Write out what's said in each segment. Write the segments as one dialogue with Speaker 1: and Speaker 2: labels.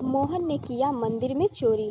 Speaker 1: मोहन ने किया मंदिर में चोरी।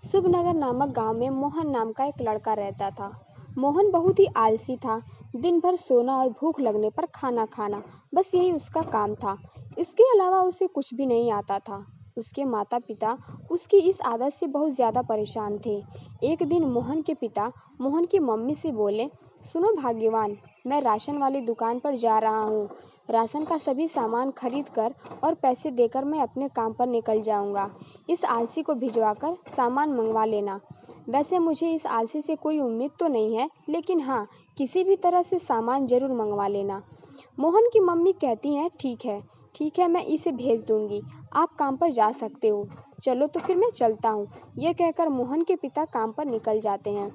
Speaker 1: शुभनगर नामक गांव में मोहन नाम का एक लड़का रहता था। मोहन बहुत ही आलसी था। दिन भर सोना और भूख लगने पर खाना खाना, बस यही उसका काम था। इसके अलावा उसे कुछ भी नहीं आता था। उसके माता पिता उसकी इस आदत से बहुत ज्यादा परेशान थे। एक दिन मोहन के पिता मोहन की मम्मी से बोले, सुनो भाग्यवान, मैं राशन वाली दुकान पर जा रहा हूँ। राशन का सभी सामान खरीद कर और पैसे देकर मैं अपने काम पर निकल जाऊंगा। इस आलसी को भिजवाकर सामान मंगवा लेना। वैसे मुझे इस आलसी से कोई उम्मीद तो नहीं है, लेकिन हाँ, किसी भी तरह से सामान जरूर मंगवा लेना। मोहन की मम्मी कहती हैं, ठीक है, मैं इसे भेज दूंगी। आप काम पर जा सकते हो। चलो तो फिर मैं चलता हूँ। यह कहकर मोहन के पिता काम पर निकल जाते हैं।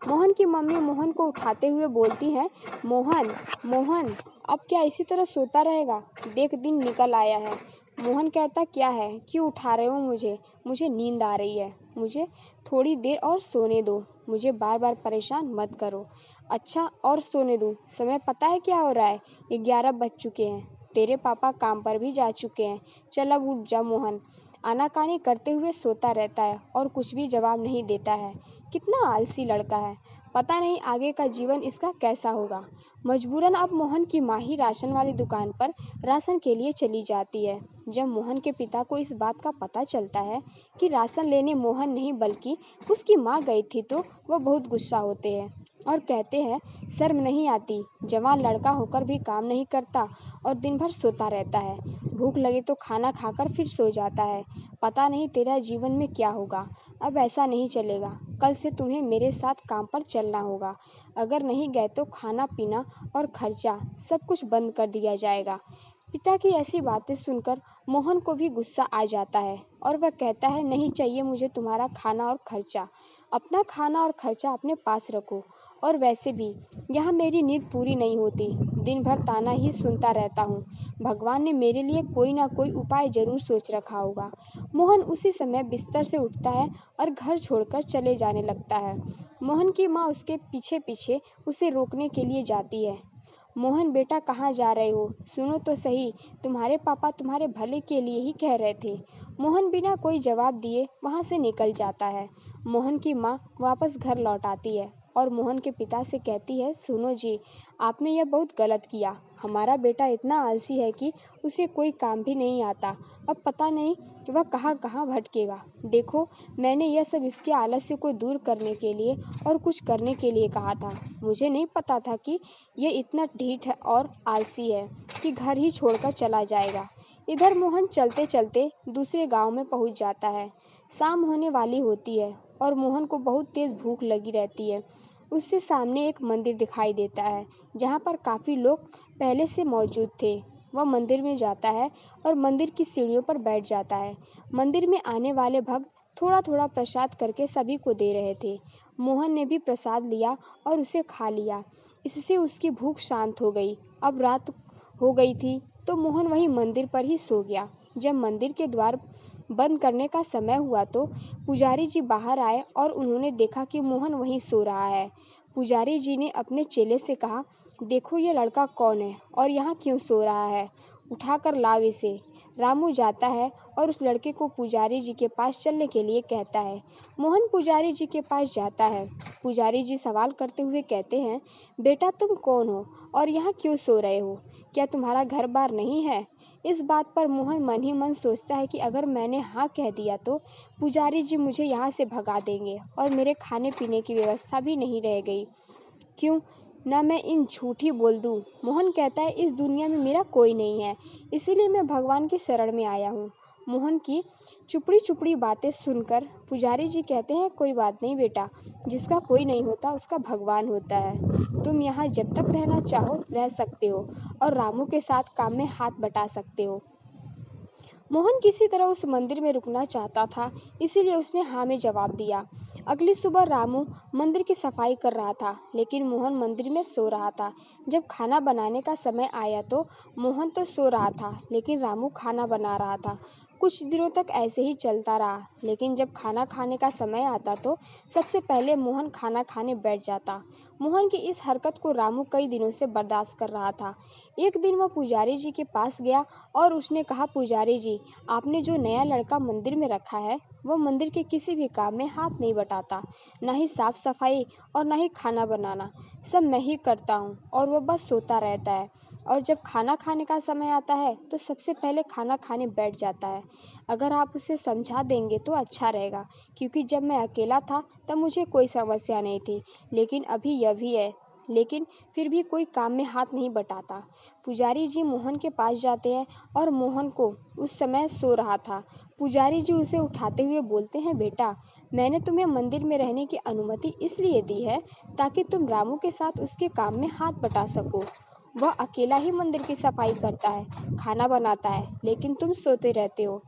Speaker 1: मोहन की मम्मी मोहन को उठाते हुए बोलती हैं, मोहन, मोहन, अब क्या इसी तरह सोता रहेगा? देख, दिन निकल आया है। मोहन कहता, क्या है, क्यों उठा रहे हो मुझे? मुझे नींद आ रही है। मुझे थोड़ी देर और सोने दो। मुझे बार बार परेशान मत करो। अच्छा, और सोने दूं? समय पता है क्या हो रहा है? 11 बज चुके हैं। तेरे पापा काम पर भी जा चुके हैं। चल अब उठ जा। मोहन आनाकानी करते हुए सोता रहता है और कुछ भी जवाब नहीं देता है। कितना आलसी लड़का है। पता नहीं आगे का जीवन इसका कैसा होगा। मजबूरन अब मोहन की माँ ही राशन वाली दुकान पर राशन के लिए चली जाती है। जब मोहन के पिता को इस बात का पता चलता है कि राशन लेने मोहन नहीं बल्कि उसकी माँ गई थी, तो वह बहुत गुस्सा होते हैं और कहते हैं, शर्म नहीं आती? जवान लड़का होकर भी काम नहीं करता और दिन भर सोता रहता है। भूख लगे तो खाना खाकर फिर सो जाता है। पता नहीं तेरा जीवन में क्या होगा। अब ऐसा नहीं चलेगा। कल से तुम्हें मेरे साथ काम पर चलना होगा। अगर नहीं गए तो खाना पीना और खर्चा सब कुछ बंद कर दिया जाएगा। पिता की ऐसी बातें सुनकर मोहन को भी गुस्सा आ जाता है और वह कहता है, नहीं चाहिए मुझे तुम्हारा खाना और खर्चा। अपना खाना और खर्चा अपने पास रखो। और वैसे भी यहाँ मेरी नींद पूरी नहीं होती। दिन भर ताना ही सुनता रहता हूँ। भगवान ने मेरे लिए कोई ना कोई उपाय जरूर सोच रखा होगा। मोहन उसी समय बिस्तर से उठता है और घर छोड़कर चले जाने लगता है। मोहन की माँ उसके पीछे पीछे उसे रोकने के लिए जाती है। मोहन बेटा, कहाँ जा रहे हो? सुनो तो सही, तुम्हारे पापा तुम्हारे भले के लिए ही कह रहे थे। मोहन बिना कोई जवाब दिए वहाँ से निकल जाता है। मोहन की माँ वापस घर लौट आती है और मोहन के पिता से कहती है, सुनो जी, आपने यह बहुत गलत किया। हमारा बेटा इतना आलसी है कि उसे कोई काम भी नहीं आता। अब पता नहीं वह कहाँ कहाँ भटकेगा। देखो, मैंने यह सब इसके आलस्य को दूर करने के लिए और कुछ करने के लिए कहा था। मुझे नहीं पता था कि यह इतना ढीठ है और आलसी है कि घर ही छोड़कर चला जाएगा। इधर मोहन चलते चलते दूसरे गांव में पहुंच जाता है। शाम होने वाली होती है और मोहन को बहुत तेज भूख लगी रहती है। उससे सामने एक मंदिर दिखाई देता है जहाँ पर काफी लोग पहले से मौजूद थे। वह मंदिर में जाता है और मंदिर की सीढ़ियों पर बैठ जाता है। मंदिर में आने वाले भक्त थोड़ा थोड़ा प्रसाद करके सभी को दे रहे थे। मोहन ने भी प्रसाद लिया और उसे खा लिया। इससे उसकी भूख शांत हो गई। अब रात हो गई थी तो मोहन वहीं मंदिर पर ही सो गया। जब मंदिर के द्वार बंद करने का समय हुआ तो पुजारी जी बाहर आए और उन्होंने देखा कि मोहन वहीं सो रहा है। पुजारी जी ने अपने चेले से कहा, देखो ये लड़का कौन है और यहाँ क्यों सो रहा है? उठा कर लाओ इसे। रामू जाता है और उस लड़के को पुजारी जी के पास चलने के लिए कहता है। मोहन पुजारी जी के पास जाता है। पुजारी जी सवाल करते हुए कहते हैं, बेटा तुम कौन हो और यहाँ क्यों सो रहे हो? क्या तुम्हारा घर बार नहीं है? इस बात पर मोहन मन ही मन सोचता है कि अगर मैंने हाँ कह दिया तो पुजारी जी मुझे यहाँ से भगा देंगे और मेरे खाने पीने की व्यवस्था भी नहीं रह गई। क्यों ना मैं इन झूठी बोल दूं। मोहन कहता है, इस दुनिया में मेरा कोई नहीं है, इसीलिए मैं भगवान की शरण में आया हूँ। मोहन की चुपड़ी चुपड़ी बातें सुनकर पुजारी जी कहते हैं, कोई बात नहीं बेटा, जिसका कोई नहीं होता उसका भगवान होता है। तुम यहाँ जब तक रहना चाहो रह सकते हो और रामू के साथ काम में हाथ बटा सकते हो। मोहन किसी तरह उस मंदिर में रुकना चाहता था, इसीलिए उसने हाँ में जवाब दिया। अगली सुबह रामू मंदिर की सफाई कर रहा था, लेकिन मोहन मंदिर में सो रहा था। जब खाना बनाने का समय आया तो मोहन तो सो रहा था, लेकिन रामू खाना बना रहा था। कुछ दिनों तक ऐसे ही चलता रहा, लेकिन जब खाना खाने का समय आता तो सबसे पहले मोहन खाना खाने बैठ जाता। मोहन की इस हरकत को रामू कई दिनों से बर्दाश्त कर रहा था। एक दिन वह पुजारी जी के पास गया और उसने कहा, पुजारी जी, आपने जो नया लड़का मंदिर में रखा है, वह मंदिर के किसी भी काम में हाथ नहीं बटाता, न ही साफ सफाई और न ही खाना बनाना। सब मैं ही करता हूँ और वह बस सोता रहता है। और जब खाना खाने का समय आता है तो सबसे पहले खाना खाने बैठ जाता है। अगर आप उसे समझा देंगे तो अच्छा रहेगा, क्योंकि जब मैं अकेला था तब मुझे कोई समस्या नहीं थी, लेकिन अभी यह भी है। लेकिन फिर भी कोई काम में हाथ नहीं बटाता। पुजारी जी मोहन के पास जाते हैं और मोहन को उस समय सो रहा था। पुजारी जी उसे उठाते हुए बोलते हैं, बेटा, मैंने तुम्हें मंदिर में रहने की अनुमति इसलिए दी है ताकि तुम रामू के साथ उसके काम में हाथ बटा सको। वह अकेला ही मंदिर की सफाई करता है, खाना बनाता है, लेकिन तुम सोते रहते हो।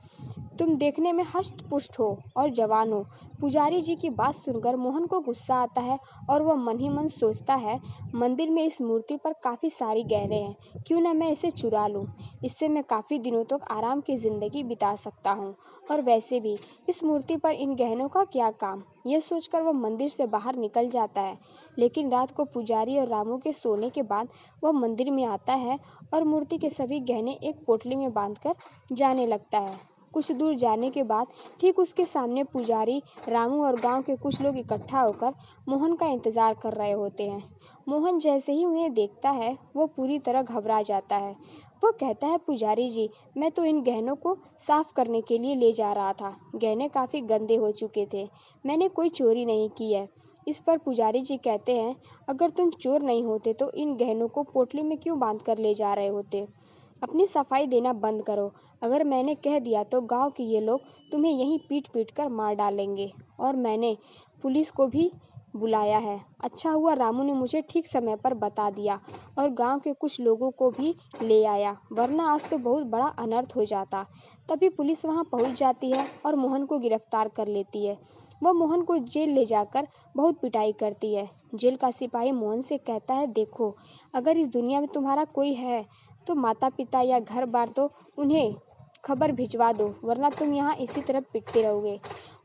Speaker 1: तुम देखने में हष्ट पुष्ट हो और जवान हो। पुजारी जी की बात सुनकर मोहन को गुस्सा आता है और वह मन ही मन सोचता है, मंदिर में इस मूर्ति पर काफी सारी गहने हैं, क्यों न मैं इसे चुरा लूं। इससे मैं काफी दिनों तक आराम की जिंदगी बिता सकता हूँ। और वैसे भी इस मूर्ति पर इन गहनों का क्या काम। यह सोचकर वह मंदिर से बाहर निकल जाता है। लेकिन रात को पुजारी और रामू के सोने के बाद वह मंदिर में आता है और मूर्ति के सभी गहने एक पोटली में बांधकर जाने लगता है। कुछ दूर जाने के बाद ठीक उसके सामने पुजारी, रामू और गांव के कुछ लोग इकट्ठा होकर मोहन का इंतजार कर रहे होते हैं। मोहन जैसे ही उन्हें देखता है वो पूरी तरह घबरा जाता है। वो कहता है, पुजारी जी, मैं तो इन गहनों को साफ करने के लिए ले जा रहा था। गहने काफी गंदे हो चुके थे। मैंने कोई चोरी नहीं की है। इस पर पुजारी जी कहते हैं, अगर तुम चोर नहीं होते तो इन गहनों को पोटली में क्यों बांध कर ले जा रहे होते। अपनी सफाई देना बंद करो। अगर मैंने कह दिया तो गांव के ये लोग तुम्हें यहीं पीट पीट कर मार डालेंगे। और मैंने पुलिस को भी बुलाया है। अच्छा हुआ रामू ने मुझे ठीक समय पर बता दिया और गांव के कुछ लोगों को भी ले आया, वरना आज तो बहुत बड़ा अनर्थ हो जाता। तभी पुलिस वहां पहुंच जाती है और मोहन को गिरफ्तार कर लेती है। वह मोहन को जेल ले जाकर बहुत पिटाई करती है। जेल का सिपाही मोहन से कहता है, देखो, अगर इस दुनिया में तुम्हारा कोई है तो माता पिता या घर बार तो उन्हें खबर भिजवा दो, वरना तुम यहाँ इसी तरह पिटते रहोगे।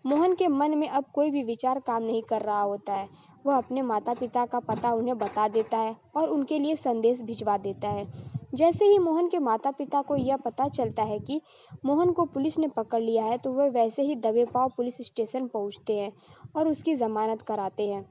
Speaker 1: मोहन के मन में अब कोई भी विचार काम नहीं कर रहा होता है। वह अपने माता पिता का पता उन्हें बता देता है और उनके लिए संदेश भिजवा देता है। जैसे ही मोहन के माता पिता को यह पता चलता है कि मोहन को पुलिस ने पकड़ लिया है, तो वह वैसे ही दबे पांव पुलिस स्टेशन पहुंचते हैं और उसकी जमानत कराते हैं।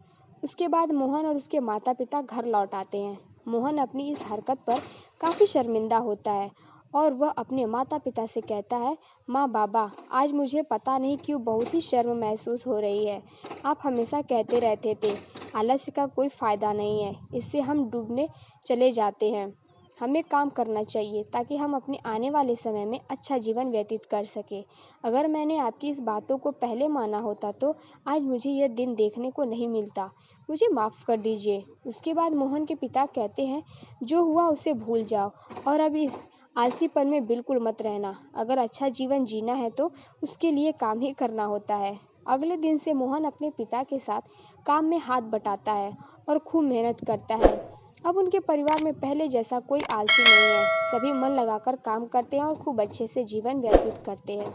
Speaker 1: उसके बाद मोहन और उसके माता पिता घर लौट आते हैं। मोहन अपनी इस हरकत पर काफी शर्मिंदा होता है और वह अपने माता पिता से कहता है, माँ बाबा, आज मुझे पता नहीं क्यों बहुत ही शर्म महसूस हो रही है। आप हमेशा कहते रहते थे, आलस्य का कोई फायदा नहीं है, इससे हम डूबने चले जाते हैं। हमें काम करना चाहिए ताकि हम अपने आने वाले समय में अच्छा जीवन व्यतीत कर सके। अगर मैंने आपकी इस बातों को पहले माना होता तो आज मुझे यह दिन देखने को नहीं मिलता। मुझे माफ़ कर दीजिए। उसके बाद मोहन के पिता कहते हैं, जो हुआ उसे भूल जाओ और अब इस आलसीपन में बिल्कुल मत रहना। अगर अच्छा जीवन जीना है तो उसके लिए काम ही करना होता है। अगले दिन से मोहन अपने पिता के साथ काम में हाथ बटाता है और खूब मेहनत करता है। अब उनके परिवार में पहले जैसा कोई आलसी नहीं है। सभी मन लगाकर काम करते हैं और खूब अच्छे से जीवन व्यतीत करते हैं।